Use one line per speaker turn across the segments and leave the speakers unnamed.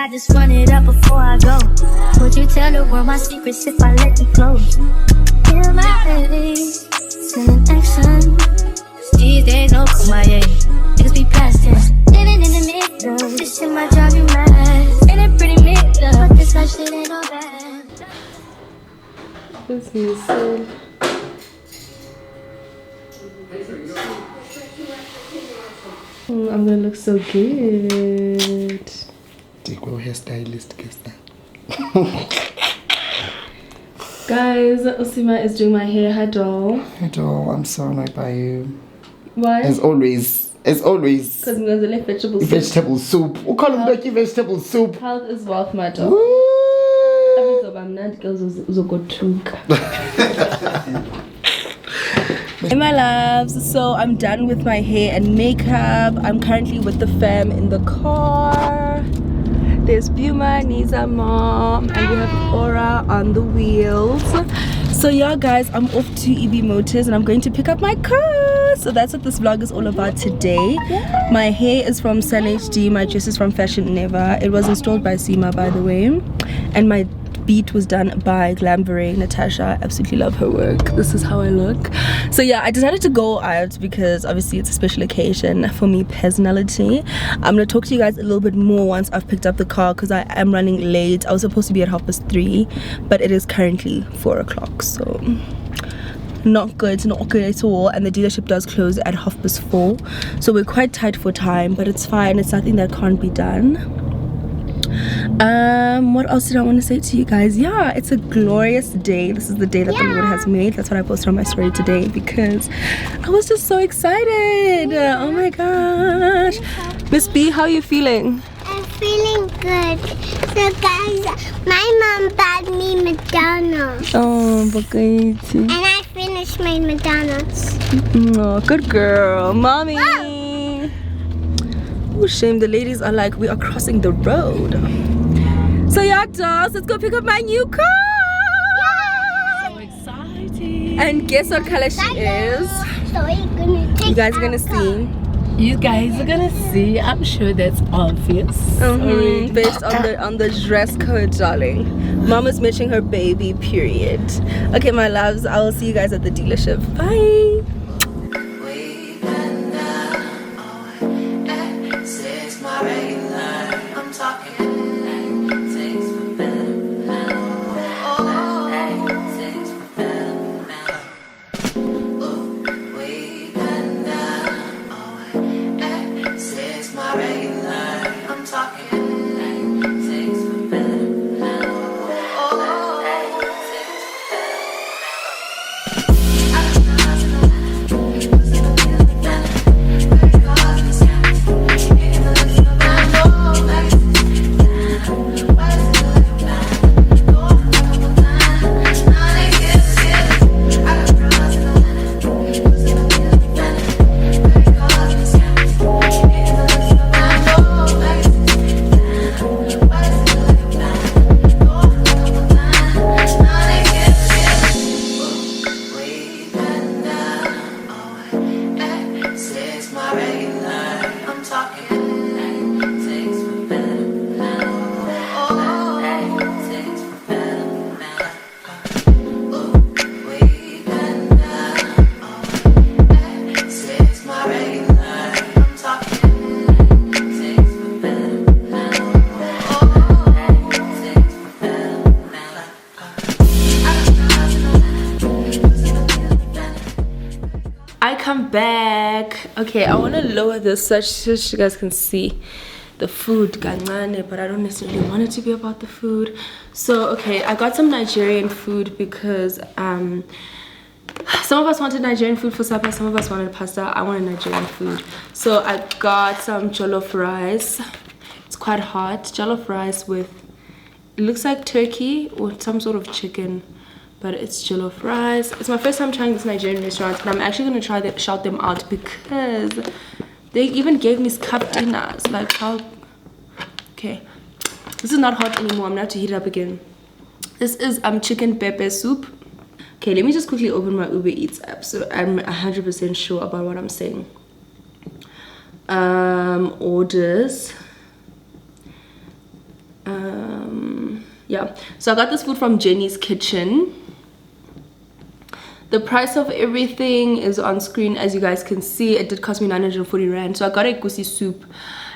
I just run it up before I go. Would you tell the world my secrets if I let you flow? Feel my face in an action. These days no kumbaya. Niggas be past tense. Living in the middle. This shit might drive you mad. Ain't it pretty middle? But this life shit ain't no bad.
This is so... I'm gonna look so good.
Take your hairstylist, guess that.
Guys, Osima is doing my hair. Hi, doll.
Hey, doll, I'm so annoyed by you.
Why?
As always. Because
I'm going to vegetable soup.
Vegetable soup. We call them lucky vegetable soup.
Health is wealth, my doll. Hey my loves, so I'm done with my hair and makeup. I'm currently with the fam in the car. There's Buma, Niza, mom, and we have Aura on the wheels. So yeah guys, I'm off to EB Motors and I'm going to pick up my car. So that's what this vlog is all about today. My hair is from Sun HD, my dress is from Fashion Never. It was installed by Seema, by the way, and my beat was done by Glamberay Natasha. I absolutely love her work. This is how I look. So yeah, I decided to go out because obviously it's a special occasion for me personality. I'm gonna talk to you guys a little bit more once I've picked up the car because I am running late. I was supposed to be at 3:30, but it is currently 4 o'clock, so not good at all. And the dealership does close at 4:30, so we're quite tight for time, but it's fine. It's nothing that can't be done. What else did I want to say to you guys? Yeah, it's a glorious day. This is the day that the Lord has made. That's what I posted on my story today because I was just so excited. Oh my gosh. Miss B, how are you feeling?
I'm feeling good. So guys, my mom bought me McDonald's.
Oh, Bakaiti.
And I finished my McDonald's.
Oh, good girl. Mommy.
Whoa.
Oh, shame. The ladies are like, we are crossing the road. So yeah, dolls, let's go pick up my new car.
Yay!
So exciting. And guess what color she is?
So
You guys are gonna see.
You guys are gonna see. I'm sure that's obvious.
Based on the dress code, darling. Mama's matching her baby, period. Okay, my loves, I will see you guys at the dealership. Bye. Come back. Okay, I want to lower this so you guys can see the food kancane, but I don't necessarily want it to be about the food. So okay, I got some Nigerian food because some of us wanted Nigerian food for supper, some of us wanted pasta. I wanted Nigerian food, so I got some jollof rice. It's quite hot. Jollof rice with, it looks like turkey or some sort of chicken, but it's jollof rice. It's my first time trying this Nigerian restaurant, but I'm actually gonna try to shout them out because they even gave me cup dinners. Like how? Okay, this is not hot anymore. I'm gonna have to heat it up again. This is chicken pepper soup. Okay, let me just quickly open my Uber Eats app so I'm 100% sure about what I'm saying. Orders. Yeah, so I got this food from Jenny's Kitchen. The price of everything is on screen, as you guys can see. It did cost me 940 rand. So I got a gusi soup,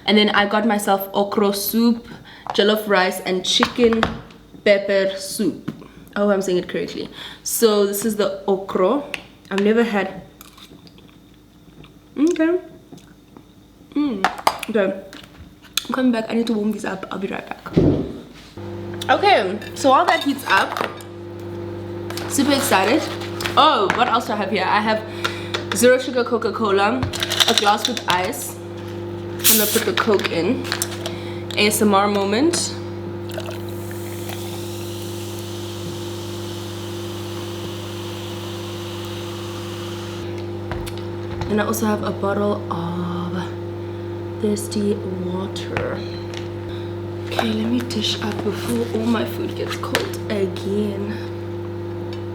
and then I got myself okra soup, jollof rice, and chicken pepper soup. Oh, I'm saying it correctly. So this is the okra. I've never had. Okay. Okay, I'm coming back. I need to warm these up. I'll be right back. Okay, so while that heats up, super excited. Oh, what else do I have here? I have 0 sugar Coca-Cola, a glass with ice. I'm gonna put the Coke in. ASMR moment. And I also have a bottle of thirsty water. Okay, let me dish up before all my food gets cold again.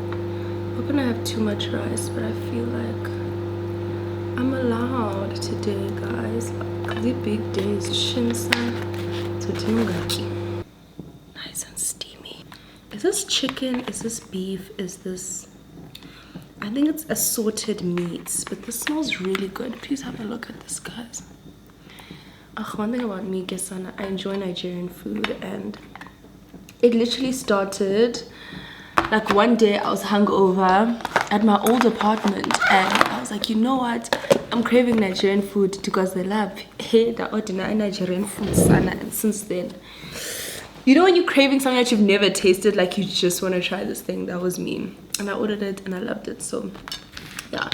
I'm not gonna have too much rice, but I feel like I'm allowed today, guys. The big days, shinsa. Nice and steamy. Is this chicken? Is this beef? Is this? I think it's assorted meats, but this smells really good. Please have a look at this, guys. One thing about me, Gesana, I enjoy Nigerian food, and it literally started like one day I was hungover at my old apartment, and I was like, you know what, I'm craving Nigerian food because they love the ordinary Nigerian food, Sana. And since then, you know when you're craving something that you've never tasted, like you just want to try this thing. That was me, and I ordered it and I loved it. So yeah,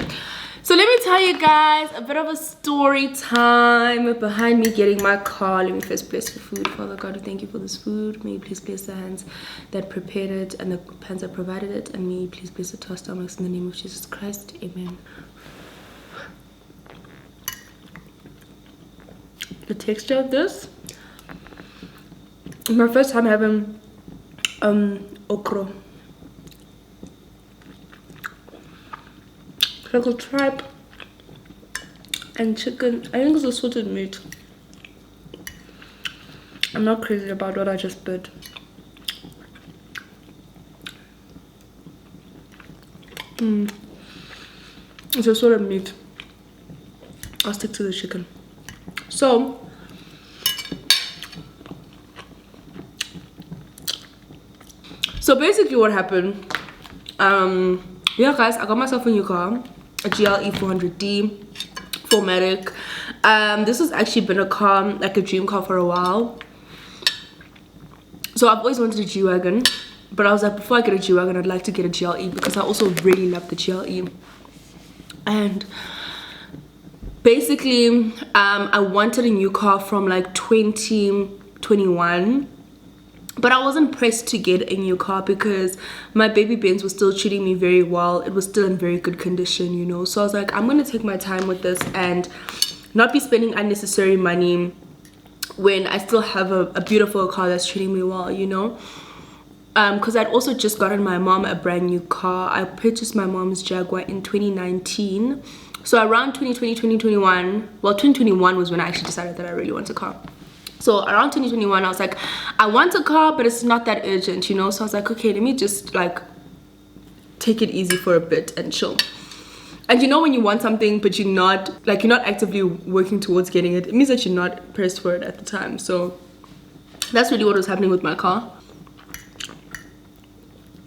so let me tell you guys a bit of a story time behind me getting my car. Let me first bless the food. Father God, we thank you for this food. May you please bless the hands that prepared it and the hands that provided it, and may you please bless it to our stomachs in the name of Jesus Christ. Amen. The texture of this, my first time having okra. Like a tripe and chicken. I think it's assorted meat. I'm not crazy about what I just did. It's assorted meat. I'll stick to the chicken. So basically what happened, yeah guys, I got myself a new car, a GLE 400D 4MATIC. This has actually been a car, like a dream car, for a while. So I've always wanted a G-Wagon, but I was like, before I get a G-Wagon, I'd like to get a GLE because I also really love the GLE. And basically I wanted a new car from like 2021, but I wasn't pressed to get a new car because my baby Benz was still treating me very well. It was still in very good condition, you know. So I was like, I'm gonna take my time with this and not be spending unnecessary money when I still have a beautiful car that's treating me well, you know. Because I'd also just gotten my mom a brand new car. I purchased my mom's Jaguar in 2019. So around 2020, 2021, well, 2021 was when I actually decided that I really want a car. So around 2021, I was like, I want a car, but it's not that urgent, you know. So I was like, okay, let me just like take it easy for a bit and chill. And you know, when you want something but you're not actively working towards getting it, it means that you're not pressed for it at the time. So that's really what was happening with my car.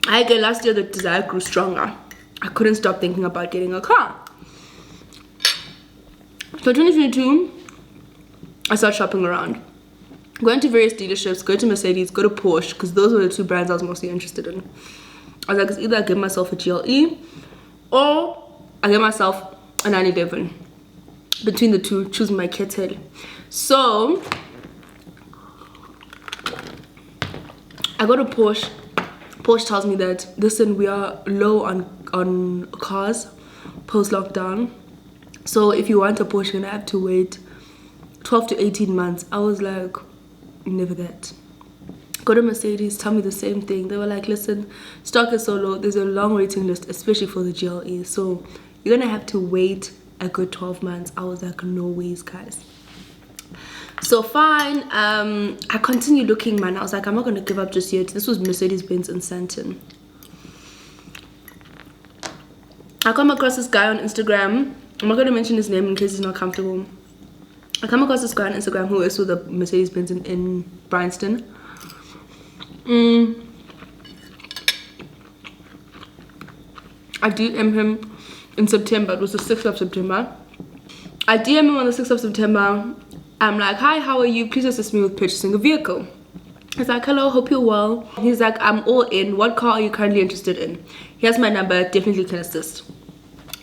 Last year the desire grew stronger. I couldn't stop thinking about getting a car. So 2022, I started shopping around, going to various dealerships, go to Mercedes, go to Porsche, because those were the two brands I was mostly interested in. I was like, it's either I get myself a GLE or I get myself a 911. Between the two, choose my kettle. So I go to Porsche. Porsche tells me that, listen, we are low on cars post lockdown, so if you want a Porsche, you're gonna have to wait 12 to 18 months. I was like, never that. Go to Mercedes, tell me the same thing. They were like, listen, stock is so low, there's a long waiting list, especially for the GLE, so you're gonna have to wait a good 12 months. I was like, no ways, guys. So fine, I continued looking, man. I was like, I'm not gonna give up just yet. This was Mercedes-Benz in Santon. I come across this guy on Instagram. I'm not gonna mention his name in case he's not comfortable. I come across this guy on Instagram who is with a Mercedes-Benz in Bryanston. I DM him in September. It was the 6th of September. I DM him on the 6th of September. I'm like, hi, how are you? Please assist me with purchasing a vehicle. He's like, hello, hope you're well. He's like, I'm all in. What car are you currently interested in? He has my number, definitely can assist.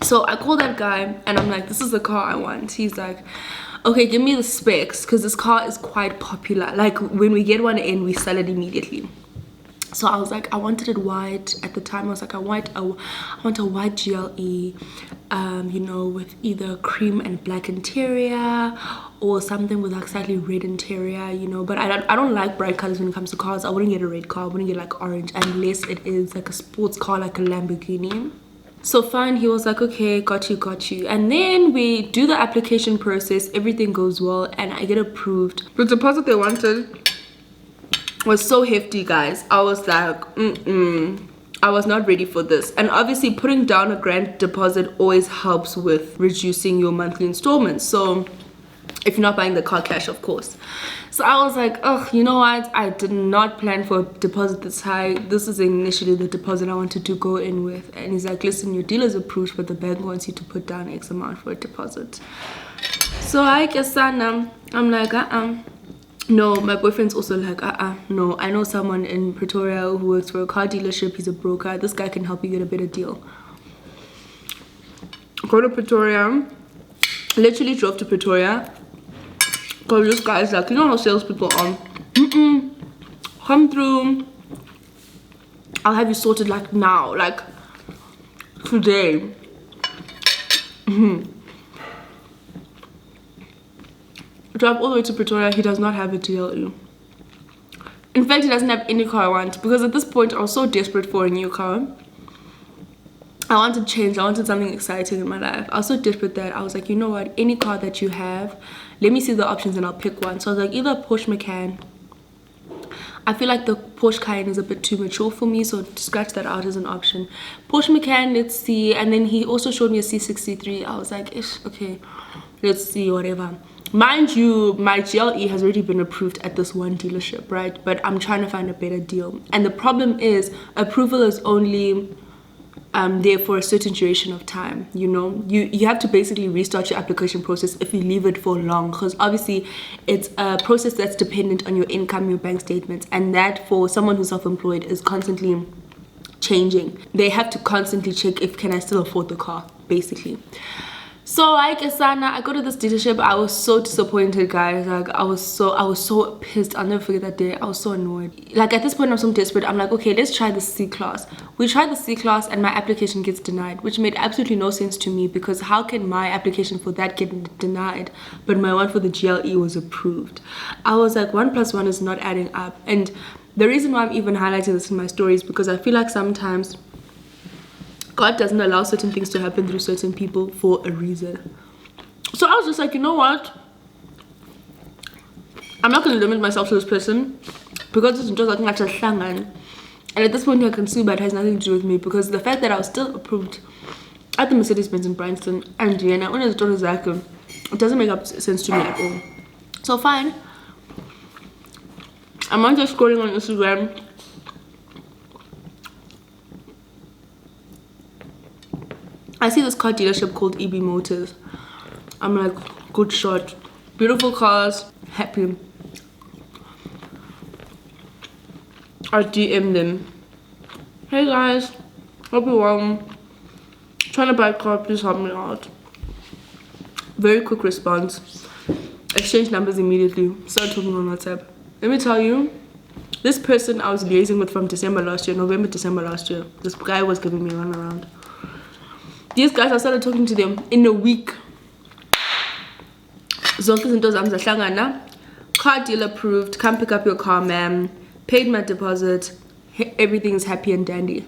So I call that guy and I'm like, this is the car I want. He's like, okay, give me the specs because this car is quite popular. Like when we get one in, we sell it immediately. So I was like, I wanted it white. At the time I was like, I want a white GLE, you know, with either cream and black interior or something with like slightly red interior, you know. But I don't like bright colors when it comes to cars. I wouldn't get a red car, I wouldn't get like orange unless it is like a sports car, like a Lamborghini. So fine, he was like, okay, got you. And then we do the application process, everything goes well and I get approved. The deposit they wanted was so hefty, guys. I was like, I was not ready for this. And obviously putting down a grand deposit always helps with reducing your monthly installments. So if you're not buying the car cash, of course. So I was like, oh, you know what? I did not plan for a deposit this high. This is initially the deposit I wanted to go in with. And he's like, listen, your deal is approved, but the bank wants you to put down X amount for a deposit. So I guess I'm like, no. My boyfriend's also like, no. I know someone in Pretoria who works for a car dealership. He's a broker. This guy can help you get a better deal. Go to Pretoria. Literally drove to Pretoria. Because this guy's like, you know how salespeople are. Come through. I'll have you sorted like now. Like today. Drive all the way to Pretoria. He does not have a GLE. In fact, he doesn't have any car I want, because at this point I was so desperate for a new car. I wanted change. I wanted something exciting in my life. I was so desperate that I was like, you know what, any car that you have, let me see the options and I'll pick one. So I was like, either a Porsche Macan. I feel like the Porsche Cayenne is a bit too mature for me, so scratch that out as an option. Porsche Macan, let's see. And then he also showed me a C63. I was like, ish, okay, let's see, whatever. Mind you, my GLE has already been approved at this one dealership, right? But I'm trying to find a better deal. And the problem is, approval is only there for a certain duration of time. You know, you have to basically restart your application process if you leave it for long, because obviously it's a process that's dependent on your income, your bank statements, and that for someone who's self-employed is constantly changing. They have to constantly check if can I still afford the car, basically. So like Asana, I go to this dealership. I was so disappointed, guys. Like I was so pissed. I'll never forget that day. I was so annoyed. Like at this point I'm so desperate. I'm like, okay, let's try the C class. We tried the C class and my application gets denied, which made absolutely no sense to me, because how can my application for that get denied but my one for the GLE was approved? I was like, 1 + 1 is not adding up. And the reason why I'm even highlighting this in my story is because I feel like sometimes God doesn't allow certain things to happen through certain people for a reason. So I was just like, you know what? I'm not going to limit myself to this person, because it's just like and at this point I can see, but it has nothing to do with me, because the fact that I was still approved at the Mercedes-Benz in Bryanston and Vienna, it doesn't make up sense to me at all. So fine. I'm on just scrolling on Instagram. I see this car dealership called EB Motors. I'm like, good shot. Beautiful cars, happy. I DM them. Hey guys, hope you're well. Trying to buy a car, please help me out. Very quick response. Exchange numbers immediately. Start talking on WhatsApp. Let me tell you, this person I was liaising with from November, December last year. This guy was giving me a run around. These guys, I started talking to them in a week. Zonke izinto zami zahlangana. Car deal approved. Come pick up your car, ma'am. Paid my deposit. Everything's happy and dandy.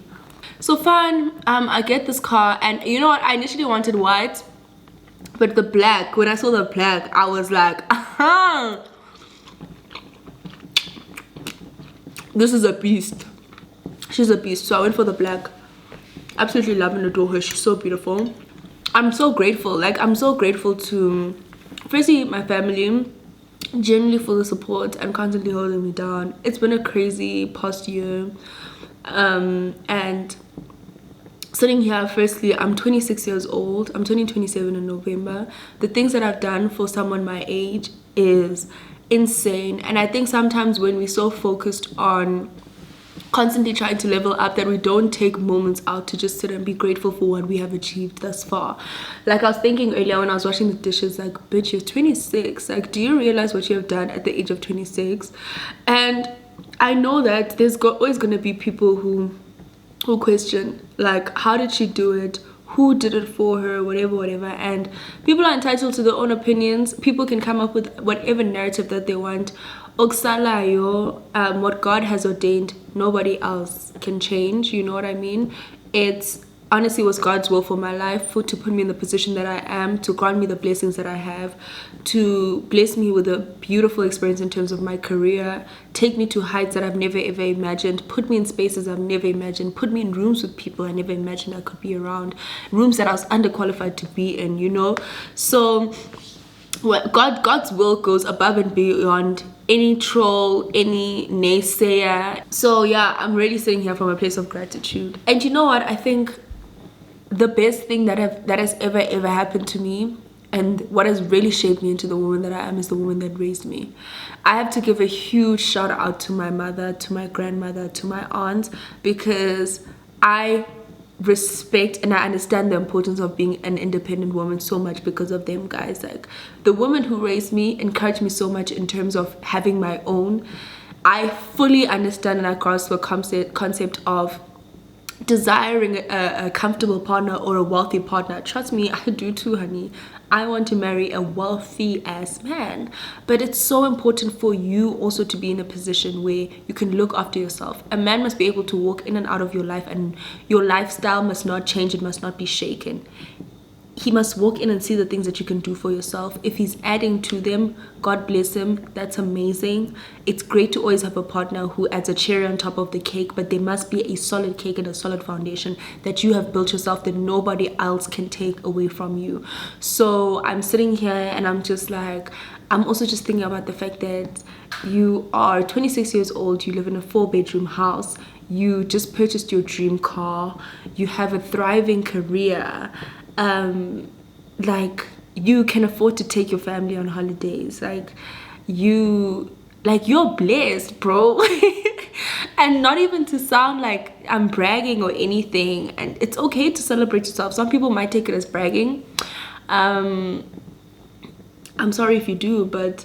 So fine. I get this car, and you know what? I initially wanted white, but the black. When I saw the black, I was like, aha! This is a beast. She's a beast. So I went for the black. Absolutely love and adore her. She's so beautiful. I'm so grateful. Like, I'm so grateful to, firstly, my family, genuinely for the support and constantly holding me down. It's been a crazy past year. And sitting here, firstly, I'm 26 years old. I'm turning 27 in November. The things that I've done for someone my age is insane. And I think sometimes when we're so focused on constantly trying to level up that we don't take moments out to just sit and be grateful for what we have achieved thus far. Like, I was thinking earlier when I was washing the dishes, like, bitch, you're 26. Like, do you realize what you have done at the age of 26? And I know that there's always going to be people who question, like, how did she do it? Who did it for her? Whatever. And people are entitled to their own opinions. People can come up with whatever narrative that they want. Oksalayo, what God has ordained, nobody else can change. You know what I mean? It's honestly was God's will for my life, to put me in the position that I am, to grant me the blessings that I have, to bless me with a beautiful experience in terms of my career, take me to heights that I've never ever imagined, put me in spaces I've never imagined, put me in rooms with people I never imagined I could be around, rooms that I was underqualified to be in, you know. So God's will goes above and beyond any troll, any naysayer. So yeah, I'm really sitting here from a place of gratitude. And you know what, I think the best thing that has ever happened to me, and what has really shaped me into the woman that I am, is the woman that raised me. I have to give a huge shout out to my mother, to my grandmother, to my aunt, because I respect and I understand the importance of being an independent woman so much because of them guys. Like, the woman who raised me encouraged me so much in terms of having my own. I fully understand and I grasp the concept of desiring a comfortable partner or a wealthy partner. Trust me, I do too, honey. I want to marry a wealthy ass man, but it's so important for you also to be in a position where you can look after yourself. A man must be able to walk in and out of your life, and your lifestyle must not change, it must not be shaken. He must walk in and see the things that you can do for yourself. If he's adding to them, God bless him, that's amazing. It's great to always have a partner who adds a cherry on top of the cake, but there must be a solid cake and a solid foundation that you have built yourself that nobody else can take away from you. So I'm sitting here and I'm just like, I'm also just thinking about the fact that you are 26 years old, you live in a 4-bedroom house, you just purchased your dream car, you have a thriving career, like, you can afford to take your family on holidays, you're blessed, bro. And not even to sound like I'm bragging or anything, and it's okay to celebrate yourself. Some people might take it as bragging. I'm sorry if you do, but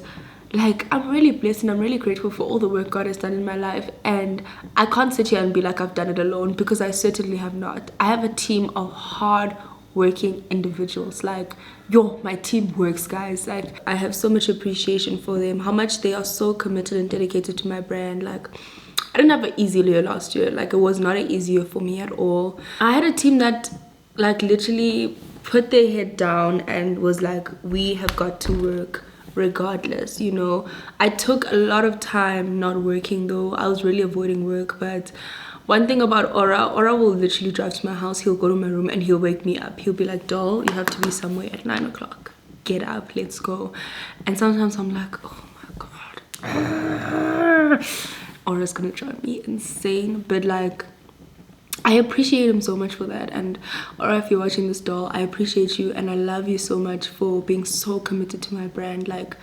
like, I'm really blessed and I'm really grateful for all the work God has done in my life, and I can't sit here and be like I've done it alone, because I certainly have not. I have a team of hard working individuals. Like, my team works, guys. Like, I have so much appreciation for them, how much they are so committed and dedicated to my brand. Like, I didn't have an easy year last year. Like, it was not an easy year for me at all. I had a team that like literally put their head down and was like, we have got to work regardless, you know. I took a lot of time not working though. I was really avoiding work, but one thing about Aura will literally drive to my house, he'll go to my room and he'll wake me up. He'll be like, doll, you have to be somewhere at 9 o'clock. Get up, let's go. And sometimes I'm like, oh my god. Aura's gonna drive me insane. But like, I appreciate him so much for that. And Aura, if you're watching this, doll, I appreciate you and I love you so much for being so committed to my brand. Like,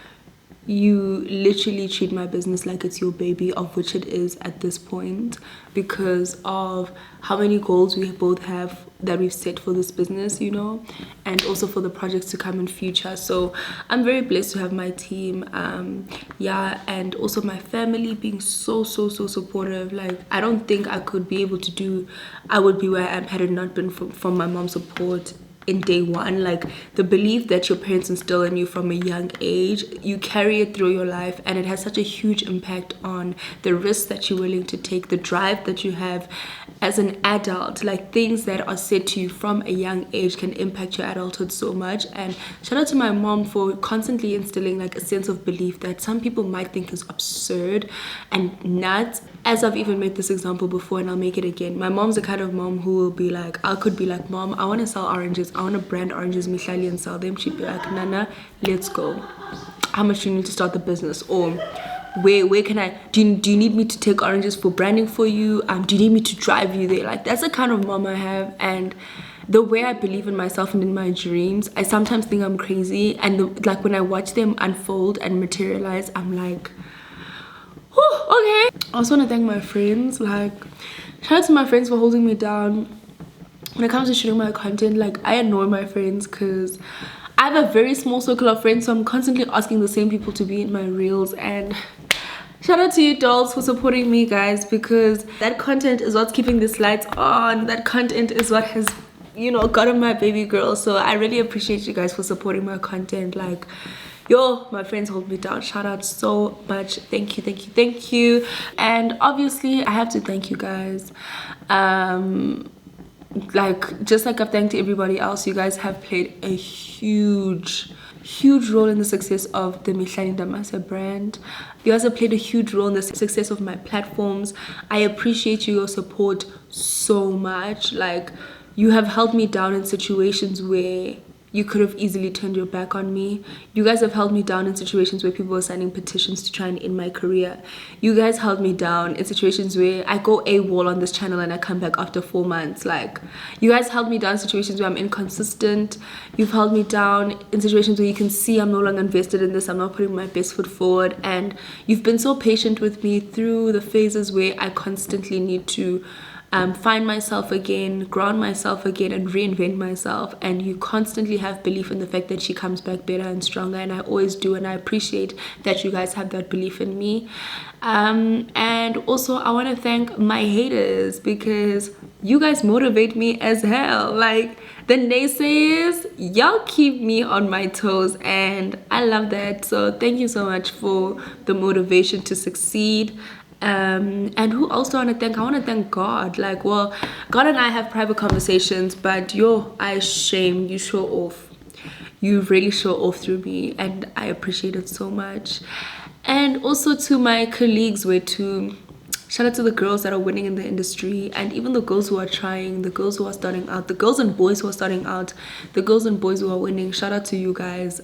you literally treat my business like it's your baby, of which it is at this point, because of how many goals we both have that we've set for this business, you know, and also for the projects to come in future. So I'm very blessed to have my team, yeah, and also my family being so supportive. Like, I don't think I would be where I am had it not been from my mom's support in day one. Like, the belief that your parents instill in you from a young age, you carry it through your life, and it has such a huge impact on the risks that you're willing to take, the drive that you have as an adult. Like, things that are said to you from a young age can impact your adulthood so much. And shout out to my mom for constantly instilling like a sense of belief that some people might think is absurd and nuts, as I've even made this example before, and I'll make it again, my mom's the kind of mom who will be like, I could be like, Mom, I want to sell oranges, I want to brand oranges Mihlali and sell them. She'd be like, Nana, let's go. How much do you need to start the business? Or where can I do you need me to take oranges for branding for you? Do you need me to drive you there? Like, that's the kind of mom I have. And the way I believe in myself and in my dreams, I sometimes think I'm crazy, and like when I watch them unfold and materialize, I'm like, okay. I also want to thank my friends. Like, shout out to my friends for holding me down when it comes to shooting my content. Like, I annoy my friends because I have a very small circle of friends, so I'm constantly asking the same people to be in my reels. And shout out to you dolls for supporting me, guys, because that content is what's keeping these lights on. That content is what has, you know, gotten my baby girl. So I really appreciate you guys for supporting my content. Like, yo, my friends hold me down. Shout out so much. Thank you, thank you, thank you. And obviously I have to thank you guys. Like, just like I've thanked everybody else, you guys have played a huge role in the success of the Mihlali Damase brand. You guys have played a huge role in the success of my platforms. I appreciate your support so much. Like, you have held me down in situations where you could have easily turned your back on me. You guys have held me down in situations where people were signing petitions to try and end my career. You guys held me down in situations where I go AWOL on this channel and I come back after 4 months. Like, you guys held me down in situations where I'm inconsistent. You've held me down in situations where you can see I'm no longer invested in this, I'm not putting my best foot forward. And you've been so patient with me through the phases where I constantly need to find myself again, ground myself again, and reinvent myself. And you constantly have belief in the fact that she comes back better and stronger, and I always do, and I appreciate that you guys have that belief in me. And also I want to thank my haters, because you guys motivate me as hell. Like, the naysayers, y'all keep me on my toes, and I love that. So thank you so much for the motivation to succeed. And who else do I want to thank? I want to thank God. Like, well, God and I have private conversations, but yo, I shame you, show off. You really show off through me, and I appreciate it so much. And also to my colleagues, shout out to the girls that are winning in the industry, and even the girls who are trying, the girls who are starting out, the girls and boys who are starting out, the girls and boys who are winning. Shout out to you guys.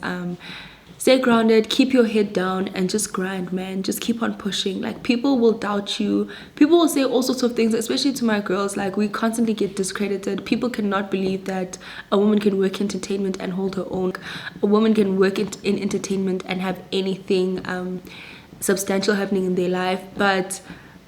Stay grounded, keep your head down, and just grind, man. Just keep on pushing. Like, people will doubt you, people will say all sorts of things, especially to my girls. Like, we constantly get discredited. People cannot believe that a woman can work entertainment and hold her own. A woman can work in entertainment and have anything substantial happening in their life. But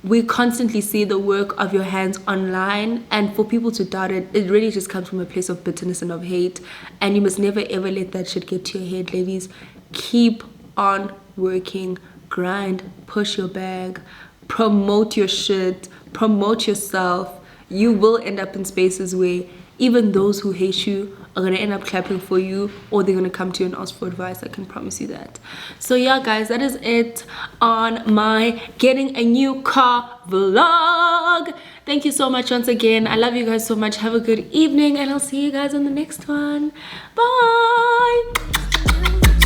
we constantly see the work of your hands online, and for people to doubt it, it really just comes from a place of bitterness and of hate. And you must never ever let that shit get to your head, ladies. Keep on working, grind, push your bag, promote your shit, promote yourself. You will end up in spaces where even those who hate you are gonna end up clapping for you, or they're gonna come to you and ask for advice. I can promise you that. So yeah, guys, that is it on my getting a new car vlog. Thank you so much once again. I love you guys so much. Have a good evening, and I'll see you guys on the next one. Bye.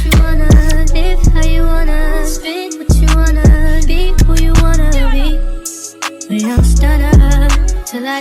You wanna live how you wanna, speak what you wanna, be who you wanna be. We don't stutter till I